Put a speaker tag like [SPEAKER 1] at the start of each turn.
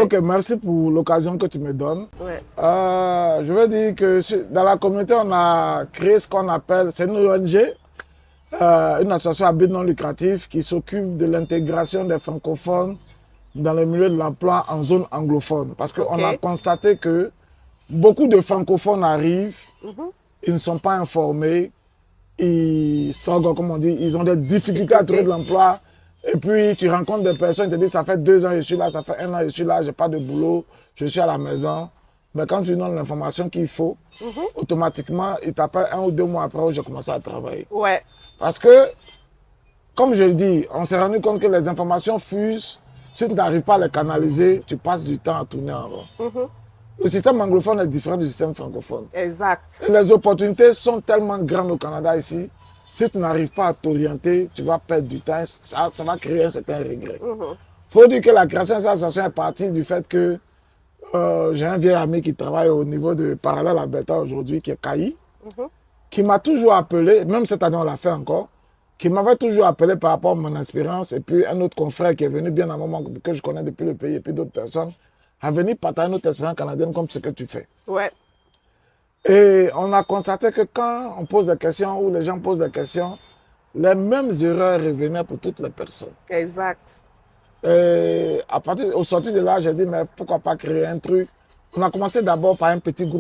[SPEAKER 1] Ok, merci pour l'occasion que tu me donnes.
[SPEAKER 2] Ouais.
[SPEAKER 1] Je veux dire que dans la communauté, on a créé ce qu'on appelle, c'est une ONG, une association à but non lucratif qui s'occupe de l'intégration des francophones dans le milieu de l'emploi en zone anglophone. Parce qu'on a
[SPEAKER 2] OK.
[SPEAKER 1] constaté que beaucoup de francophones arrivent,
[SPEAKER 2] Mhm.
[SPEAKER 1] ils ne sont pas informés, ils strugglent, comme on dit, ils ont des difficultés à trouver de l'emploi. Et puis tu rencontres des personnes, ils te disent, ça fait 2 ans que je suis là, ça fait 1 an que je suis là, j'ai pas de boulot, je suis à la maison. Mais quand tu donnes l'information qu'il faut, automatiquement, ils t'appellent 1 ou 2 mois après où j'ai commencé à travailler.
[SPEAKER 2] Ouais.
[SPEAKER 1] Parce que, comme je le dis, on s'est rendu compte que les informations fusent. Si tu n'arrives pas à les canaliser, tu passes du temps à tourner en rond.
[SPEAKER 2] Mhm.
[SPEAKER 1] Le système anglophone est différent du système francophone.
[SPEAKER 2] Exact.
[SPEAKER 1] Et les opportunités sont tellement grandes au Canada ici. Si tu n'arrives pas à t'orienter, tu vas perdre du temps. Ça va créer un certain regret.
[SPEAKER 2] Mhm.
[SPEAKER 1] Il faut dire que la création de cette association est partie du fait que j'ai un vieil ami qui travaille au niveau de Parallèle Alberta aujourd'hui, qui est Kaï,
[SPEAKER 2] Mhm.
[SPEAKER 1] qui m'a toujours appelé, même cette année on l'a fait encore, qui m'avait toujours appelé par rapport à mon expérience. Et puis un autre confrère qui est venu bien à un moment que je connais depuis le pays, et puis d'autres personnes, a venu partager notre expérience canadienne comme ce que tu fais.
[SPEAKER 2] Ouais.
[SPEAKER 1] Et on a constaté que quand on pose des questions ou les gens posent des questions, les mêmes erreurs revenaient pour toutes les personnes.
[SPEAKER 2] Exact.
[SPEAKER 1] Et au sortir de là, j'ai dit, mais pourquoi pas créer un truc? On a commencé d'abord par un petit groupe.